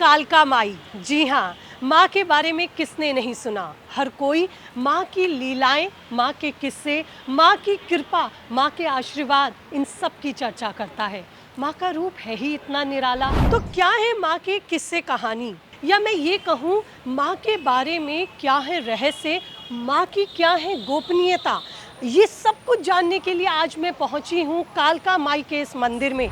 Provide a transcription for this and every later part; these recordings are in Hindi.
कालका माई, जी हाँ, माँ के बारे में किसने नहीं सुना। हर कोई माँ की लीलाएं, माँ के किस्से, माँ की कृपा, माँ के आशीर्वाद, इन सब की चर्चा करता है। माँ का रूप है ही इतना निराला। तो क्या है माँ के किस्से कहानी, या मैं ये कहूँ माँ के बारे में क्या है रहस्य, माँ की क्या है गोपनीयता, ये सब कुछ जानने के लिए आज मैं पहुँची हूँ कालका माई के इस मंदिर में।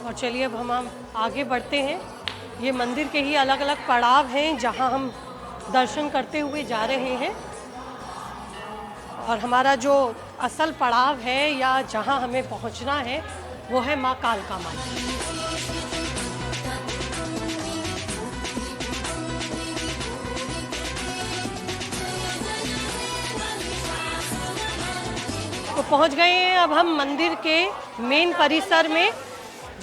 और चलिए अब हम आगे बढ़ते हैं। ये मंदिर के ही अलग अलग पड़ाव हैं जहां हम दर्शन करते हुए जा रहे हैं। और हमारा जो असल पड़ाव है या जहां हमें पहुंचना है वो है माँ कालका माई। तो पहुंच गए हैं अब हम मंदिर के मेन परिसर में,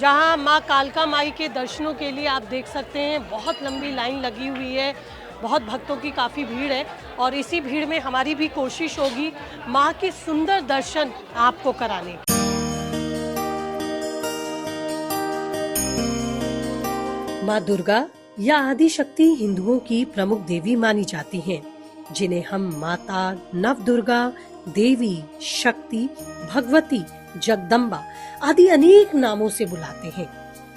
जहां माँ कालका माई के दर्शनों के लिए आप देख सकते हैं बहुत लंबी लाइन लगी हुई है, बहुत भक्तों की काफ़ी भीड़ है। और इसी भीड़ में हमारी भी कोशिश होगी माँ के सुंदर दर्शन आपको कराने की। माँ दुर्गा या आदि शक्ति हिंदुओं की प्रमुख देवी मानी जाती हैं, जिन्हें हम माता, नव दुर्गा, देवी, शक्ति, भगवती, जगदम्बा आदि अनेक नामों से बुलाते हैं।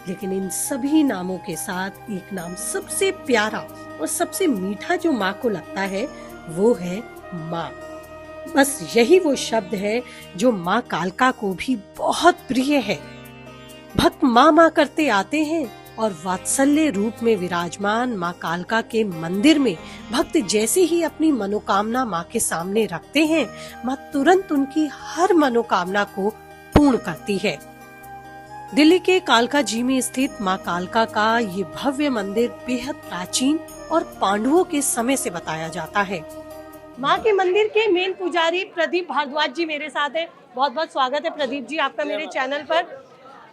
लेकिन इन सभी नामों के साथ एक नाम सबसे प्यारा और सबसे मीठा जो माँ को लगता है वो है माँ। बस यही वो शब्द है जो माँ कालका को भी बहुत प्रिय है। भक्त माँ माँ करते आते हैं और वात्सल्य रूप में विराजमान माँ कालका के मंदिर में भक्त जैसे ही अपनी मनोकामना माँ के सामने रखते हैं, माँ तुरंत उनकी हर मनोकामना को पूर्ण करती है। दिल्ली के कालका जी में स्थित माँ कालका का ये भव्य मंदिर बेहद प्राचीन और पांडवों के समय से बताया जाता है। माँ के मंदिर के मेन पुजारी प्रदीप भारद्वाज जी मेरे साथ हैं। बहुत बहुत स्वागत है प्रदीप जी आपका मेरे चैनल पर।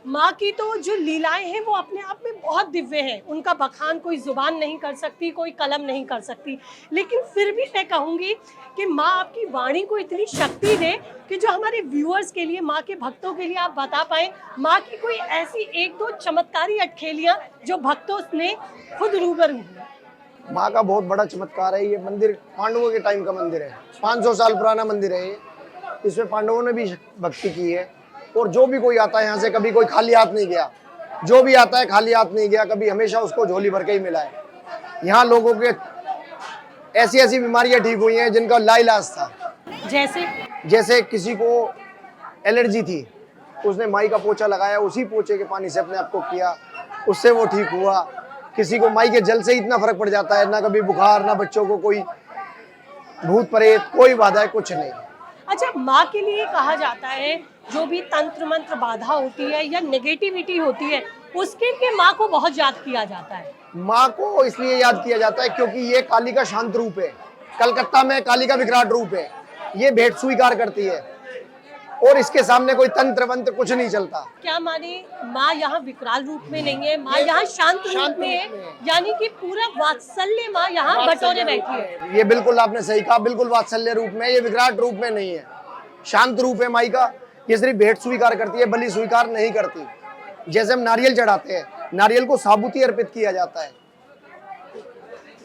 माँ की तो जो लीलाएं हैं वो अपने आप में बहुत दिव्य हैं, उनका बखान कोई जुबान नहीं कर सकती, कोई कलम नहीं कर सकती। लेकिन फिर भी मैं कहूँगी कि माँ आपकी वाणी को इतनी शक्ति दे कि जो हमारे व्यूअर्स के लिए, माँ के भक्तों के लिए आप बता पाएं माँ की कोई ऐसी एक दो चमत्कारी अटखेलियाँ जो भक्तों ने खुद रूबरू हुई। माँ का बहुत बड़ा चमत्कार है। ये मंदिर पांडवों के टाइम का मंदिर है, 500 साल पुराना मंदिर है ये। इसमें पांडवों ने भी भक्ति की है और जो भी कोई आता है यहाँ से कभी कोई खाली हाथ नहीं गया। जो भी आता है खाली हाथ नहीं गया कभी, हमेशा उसको झोली भर के ही मिला है। यहाँ लोगों के ऐसी ऐसी बीमारियां ठीक हुई हैं जिनका लाइलाज था। जैसे किसी को एलर्जी थी, उसने माई का पोछा लगाया, उसी पोछे के पानी से अपने आप को किया, उससे वो ठीक हुआ। किसी को माई के जल से इतना फर्क पड़ जाता है, ना कभी बुखार, ना बच्चों को कोई भूत प्रेत, कोई बाधा है, कुछ नहीं। अच्छा, माँ के लिए कहा जाता है जो भी तंत्र मंत्र बाधा होती है या नेगेटिविटी होती है उसके लिए माँ को बहुत याद किया जाता है। माँ को इसलिए याद किया जाता है क्योंकि ये काली का शांत रूप है। कलकत्ता में काली का विकराल रूप है। ये भेंट स्वीकार करती है और इसके सामने कोई तंत्र मंत्र कुछ नहीं चलता। क्या माने माँ यहाँ विकराल रूप में नहीं है, माँ यहाँ शांत रूप में है, यानी कि पूरा वात्सल्य माँ यहाँ बटोरे बैठी है। ये बिल्कुल आपने सही कहा, बिल्कुल वात्सल्य रूप में, ये विकराल रूप में नहीं है, शांत रूप है माई का। ये सिर्फ भेंट स्वीकार करती है, बलि स्वीकार नहीं करती। जैसे हम नारियल चढ़ाते हैं, नारियल को साबुती अर्पित किया जाता है।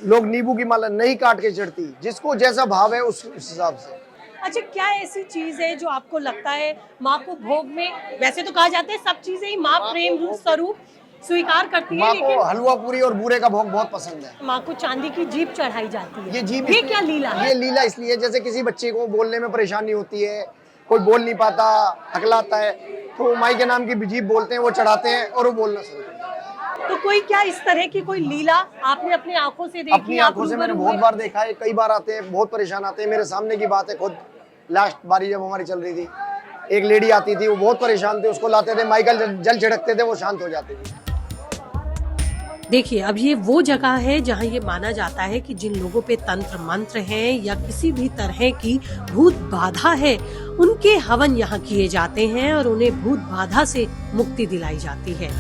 लोग नींबू की माला नहीं काट के चढ़ती, जिसको जैसा भाव है उस हिसाब से। अच्छा, क्या ऐसी चीज है जो आपको लगता है माँ को भोग में, वैसे तो कहा जाता है सब चीजें ही माँ प्रेम रूप स्वरूप स्वीकार करती है, माँ लेकिन को हलवा पूरी और बूरे का भोग बहुत पसंद है। माँ को चांदी की जीभ चढ़ाई जाती है। ये जीभ ये क्या लीला है? ये लीला इसलिए, जैसे किसी बच्चे को बोलने में परेशानी होती है, कोई बोल नहीं पाता, हकलाता है, तो माई के नाम की जीभ बोलते हैं, वो चढ़ाते हैं और वो बोलना शुरू करते हैं। तो कोई क्या इस तरह की कोई लीला आपने अपनी आंखों से देखी? अपनी आंखों से मैंने बहुत बार देखा है, कई बार आते हैं, बहुत परेशान आते हैं। मेरे सामने की बात है, खुद लास्ट बारी जब हमारी चल रही थी, एक लेडी आती थी, वो बहुत परेशाान थे, उसको लाते थे, माई का जल छिड़कते थे, वो शांत हो जाती थी। देखिए, अब ये वो जगह है जहाँ ये माना जाता है कि जिन लोगों पे तंत्र मंत्र हैं या किसी भी तरह की भूत बाधा है, उनके हवन यहाँ किए जाते हैं और उन्हें भूत बाधा से मुक्ति दिलाई जाती है।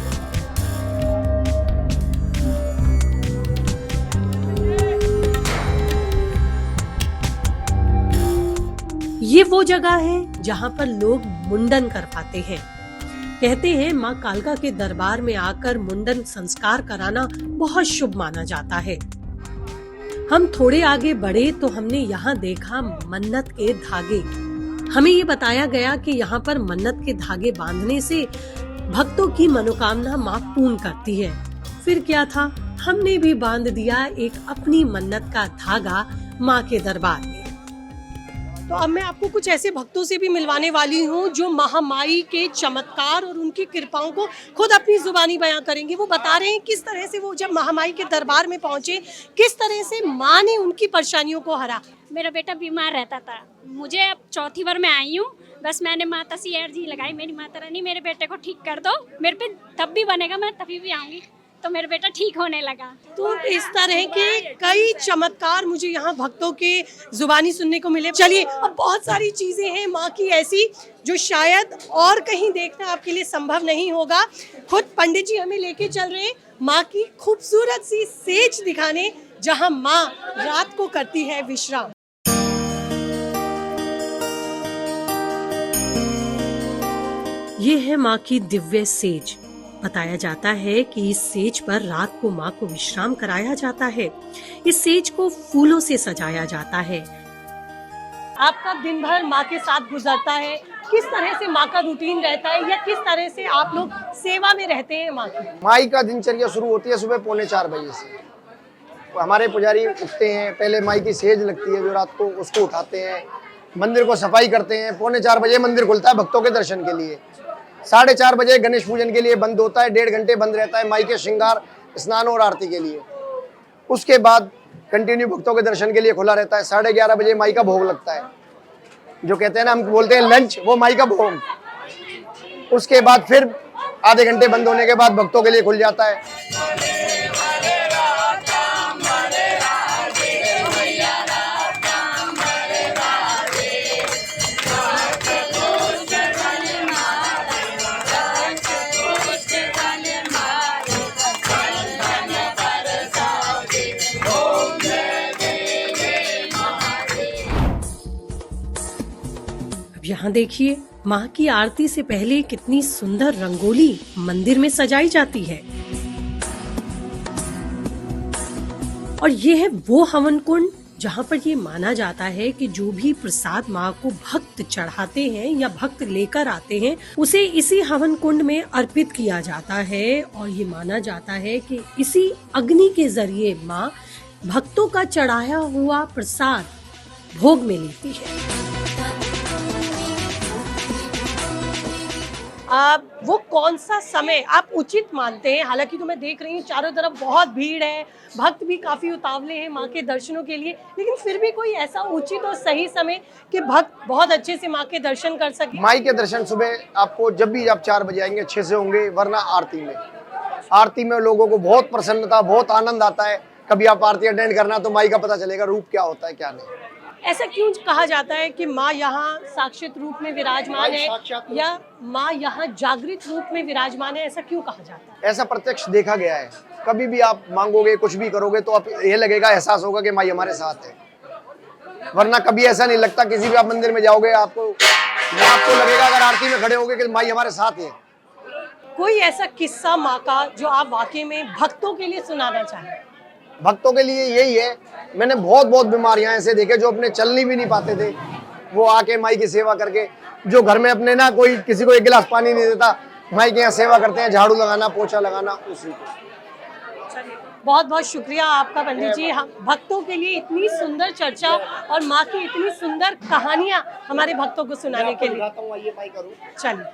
ये वो जगह है जहाँ पर लोग मुंडन कर पाते हैं। कहते हैं माँ कालका के दरबार में आकर मुंडन संस्कार कराना बहुत शुभ माना जाता है। हम थोड़े आगे बढ़े तो हमने यहाँ देखा मन्नत के धागे। हमें ये बताया गया कि यहाँ पर मन्नत के धागे बांधने से भक्तों की मनोकामना माँ पूर्ण करती है। फिर क्या था, हमने भी बांध दिया एक अपनी मन्नत का धागा माँ के दरबार में। तो अब मैं आपको कुछ ऐसे भक्तों से भी मिलवाने वाली हूँ जो महामाई के चमत्कार और उनकी कृपाओं को खुद अपनी जुबानी बयां करेंगे। वो बता रहे हैं किस तरह से वो जब महामाई के दरबार में पहुंचे, किस तरह से माँ ने उनकी परेशानियों को हरा। मेरा बेटा बीमार रहता था, मुझे अब चौथी बार मैं आई हूँ। बस मैंने माता से अर्जी लगाई, मेरी माता रानी मेरे बेटे को ठीक कर दो, मेरे पे तब भी बनेगा, मैं तभी भी आऊँगी। तो मेरा बेटा ठीक होने लगा। तो इस तरह के कई चमत्कार मुझे यहाँ भक्तों के जुबानी सुनने को मिले। चलिए, अब बहुत सारी चीजें हैं माँ की ऐसी जो शायद और कहीं देखना आपके लिए संभव नहीं होगा। खुद पंडित जी हमें लेके चल रहे हैं माँ की खूबसूरत सी सेज दिखाने, जहाँ माँ रात को करती है विश्राम। ये है माँ की दिव्य सेज। बताया जाता है कि इस सेज पर रात को माँ को विश्राम कराया जाता है। इस सेज को फूलों से सजाया जाता है। आपका दिन भर माँ के साथ गुजरता है, किस तरह से माँ का रूटीन रहता है या किस तरह से आप लोग सेवा में रहते हैं माँ की? माई का दिनचर्या शुरू होती है सुबह 3:45 बजे से। हमारे पुजारी उठते हैं, पहले माई की सेज लगती है जो रात को, उसको उठाते हैं, मंदिर को सफाई करते हैं। 3:45 बजे मंदिर खुलता है भक्तों के दर्शन के लिए। 4:30 बजे गणेश पूजन के लिए बंद होता है, 1.5 घंटे बंद रहता है माई के श्रृंगार, स्नान और आरती के लिए। उसके बाद कंटिन्यू भक्तों के दर्शन के लिए खुला रहता है। 11:30 बजे माई का भोग लगता है, जो कहते हैं ना, हम बोलते हैं लंच, वो माई का भोग। उसके बाद फिर आधे घंटे बंद होने के बाद भक्तों के लिए खुल जाता है। यहाँ देखिए, माँ की आरती से पहले कितनी सुंदर रंगोली मंदिर में सजाई जाती है। और ये है वो हवन कुंड जहाँ पर ये माना जाता है कि जो भी प्रसाद माँ को भक्त चढ़ाते हैं या भक्त लेकर आते हैं, उसे इसी हवन कुंड में अर्पित किया जाता है। और ये माना जाता है कि इसी अग्नि के जरिए माँ भक्तों का चढ़ाया हुआ प्रसाद भोग में लेती है। वो कौन सा समय आप उचित मानते हैं? हालांकि तो मैं देख रही हूँ चारों तरफ बहुत भीड़ है, भक्त भी काफी उतावले हैं माँ के दर्शनों के लिए, लेकिन फिर भी कोई ऐसा उचित और सही समय कि भक्त बहुत अच्छे से माँ के दर्शन कर सके? माई के दर्शन सुबह आपको जब भी आप 4 बजे आएंगे अच्छे से होंगे, वरना आरती में लोगों को बहुत प्रसन्नता, बहुत आनंद आता है। कभी आप आरती अटेंड करना तो माई का पता चलेगा रूप क्या होता है क्या नहीं। ऐसा क्यों कहा जाता है कि माँ यहाँ साक्षात रूप में विराजमान है या माँ यहाँ जागृत रूप में विराजमान है? ऐसा क्यों कहा जाता है? ऐसा प्रत्यक्ष देखा गया है। कभी भी आप मांगोगे, कुछ भी करोगे तो आप ये लगेगा, एहसास होगा कि माँ हमारे साथ है। वरना कभी ऐसा नहीं लगता। किसी भी आप मंदिर में जाओगे आपको लगेगा, अगर आरती में खड़े होगे, कि माँ हमारे साथ है। कोई ऐसा किस्सा माँ का जो आप वाकई में भक्तों के लिए सुनाना चाहें? भक्तों के लिए यही है, मैंने बहुत बीमारियां ऐसे देखे जो अपने चलनी भी नहीं पाते थे, वो आके माई की सेवा करके, जो घर में अपने ना कोई किसी को 1 गिलास पानी नहीं देता, माई के यहाँ सेवा करते हैं, झाड़ू लगाना, पोछा लगाना, उसी को। बहुत बहुत शुक्रिया आपका पंडित जी, भक्तों के लिए इतनी सुंदर चर्चा और माँ की इतनी सुंदर कहानियाँ हमारे भक्तों को सुनाने के लिए। चलिए।